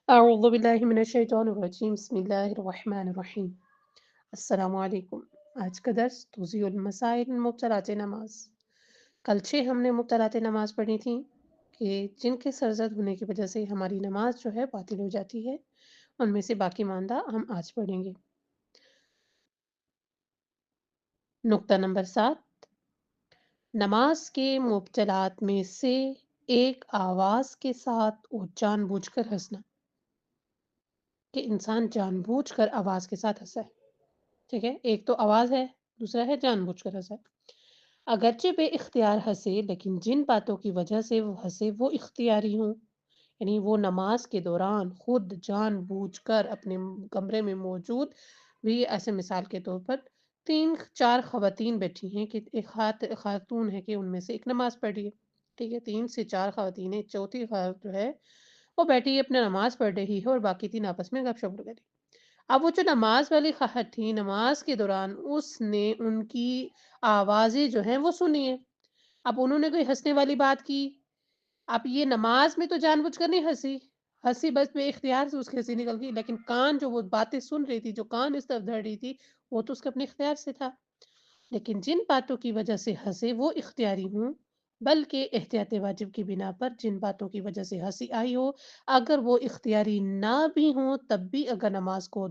اعوذ باللہ من الشیطان الرجیم بسم اللہ الرحمن الرحیم السلام علیکم۔ آج کا درس توضیح المسائل مبطلات نماز۔ کل ہم نے مبطلات نماز پڑھی تھی کہ جن کے سرزد ہونے کی وجہ سے ہماری نماز جو ہے باطل ہو جاتی ہے، ان میں سے باقی ماندہ ہم آج پڑھیں گے۔ نقطہ نمبر 7، نماز کے مبطلات میں سے ایک آواز کے ساتھ اور جان بوجھ کر ہنسنا، کہ انسان جان بوجھ کر آواز کے ساتھ ہنسے۔ ٹھیک ہے، ایک تو آواز ہے، دوسرا ہے جان بوجھ کر ہنسے۔ اگرچہ بے اختیار ہنسے، لیکن جن باتوں کی وجہ سے وہ ہنسے وہ اختیاری ہوں، یعنی وہ نماز کے دوران خود جان بوجھ کر اپنے کمرے میں موجود بھی، ایسے مثال کے طور پر 3 4 خواتین بیٹھی ہیں کہ ایک خاتون ہے کہ ان میں سے ایک نماز پڑھ رہی ہے۔ ٹھیک ہے، 3 سے 4 خواتین ہیں، چوتھی خواتین جو ہے وہ بیٹھی ہے اپنا نماز پڑھ رہی ہے اور باقی 3 آپس میں گپ شپ لگ رہی۔ اب وہ جو نماز والی خواہر تھی، نماز کے دوران اس نے ان کی آوازیں جو ہیں وہ سنی ہیں۔ اب انہوں نے کوئی ہنسنے والی بات کی، اب یہ نماز میں تو جان بوجھ کر نہیں ہنسی، ہنسی بس بے اختیار سے اس کی ہنسی نکل گئی، لیکن کان جو وہ باتیں سن رہی تھی، جو کان اس طرف دھر رہی تھی، وہ تو اس کے اپنے اختیار سے تھا۔ لیکن جن باتوں کی وجہ سے ہنسے وہ اختیاری ہوں، بلکہ احتیاط واجب کی بنا پر جن باتوں کی وجہ سے ہنسی آئی ہو، اگر وہ اختیاری نہ بھی ہوں تب بھی اگر نماز کو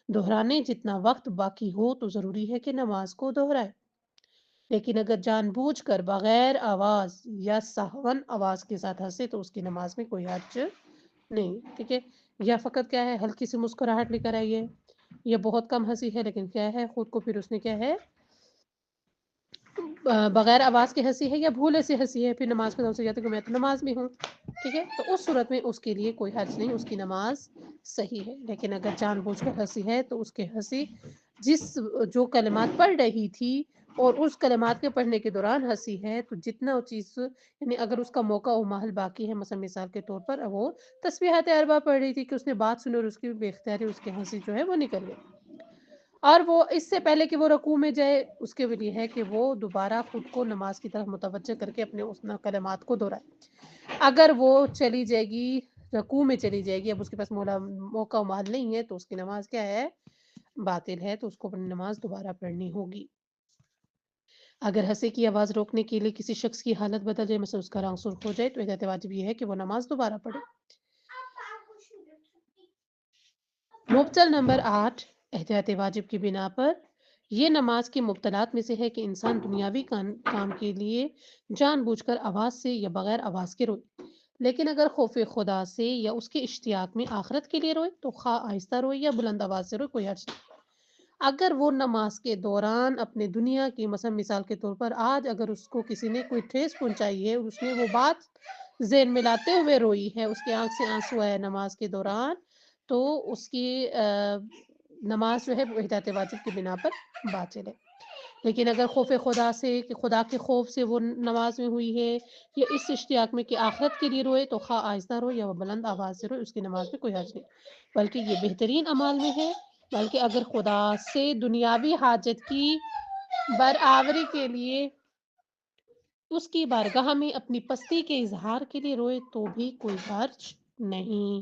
دہرانے جتنا وقت باقی ہو تو ضروری ہے کہ نماز کو دہرائے۔ لیکن اگر جان بوجھ کر بغیر آواز یا سہون آواز کے ساتھ ہنسے تو اس کی نماز میں کوئی حرج نہیں۔ ٹھیک ہے، یا فقط کیا ہے، ہلکی سی مسکراہٹ لے کر آئی ہے، یا بہت کم ہنسی ہے لیکن کیا ہے، خود کو پھر اس نے کیا ہے، بغیر آواز کے ہنسی ہے یا بھولے سے ہنسی ہے، پھر نماز میں سے جاتے کہ میں تو نماز میں ہوں۔ ٹھیک ہے، تو اس صورت میں اس کے لیے کوئی حرج نہیں، اس کی نماز صحیح ہے۔ لیکن اگر جان بوجھ کر ہنسی ہے تو اس کے ہنسی جو کلمات پڑھ رہی تھی اور اس کلمات کے پڑھنے کے دوران ہنسی ہے، تو جتنا وہ چیز، یعنی اگر اس کا موقع و محل باقی ہے، مثلا مثال کے طور پر وہ تسبیحات اربع پڑھ رہی تھی کہ اس نے بات سنی اور اس کی بے اختیاری اس کی ہنسی جو ہے وہ نکل گئی، اور وہ اس سے پہلے کہ وہ رکوع میں جائے اس کے لیے ہے کہ وہ دوبارہ خود کو نماز کی طرف متوجہ کر کے اپنے اس کلمات کو دہرائے۔ اگر وہ چلی جائے گی، رکوع میں چلی جائے گی، اب اس کے پاس موقع و محل نہیں ہے، تو اس کی نماز کیا ہے، باطل ہے، تو اس کو اپنی نماز دوبارہ پڑھنی ہوگی۔ اگر ہنسی کی آواز روکنے کے لیے کسی شخص کی حالت بدل جائے، مثلا اس کا رنگ سرخ ہو جائے، تو احتیاط واجب یہ ہے کہ وہ نماز دوبارہ پڑھے۔ مبطل نمبر 8، احتیاط واجب کی بنا پر یہ نماز کے مبطلات میں سے ہے کہ انسان دنیاوی کام کے لیے جان بوجھ کر آواز سے یا بغیر آواز کے روئے، لیکن اگر خوف خدا سے یا اس کے اشتیاق میں آخرت کے لیے روئے تو خواہ آہستہ روئے یا بلند آواز سے روئے، کوئی حرج نہیں۔ اگر وہ نماز کے دوران اپنے دنیا کی مثال کے طور پر آج اگر اس کو کسی نے کوئی ٹھیس پہنچائی ہے اور اس نے وہ بات ذہن میں لاتے ہوئے روئی ہے، اس کی آنکھ سے آنسو ہے نماز کے دوران، تو اس کی نماز جو ہے وہ احتیاط واجب کی بنا پر باطل ہے۔ لیکن اگر خوف خدا سے، کہ خدا کے خوف سے وہ نماز میں ہوئی ہے، یا اس اشتیاق میں کہ آخرت کے لیے روئے، تو خواہ آہستہ روئے یا وہ بلند آواز سے روئے، اس کی نماز میں کوئی حرج نہیں، بلکہ یہ بہترین اعمال میں ہے۔ بلکہ اگر خدا سے دنیاوی حاجت کی برآوری کے لیے اس کی بارگاہ میں اپنی پستی کے اظہار کے لیے روئے تو بھی کوئی حرج نہیں۔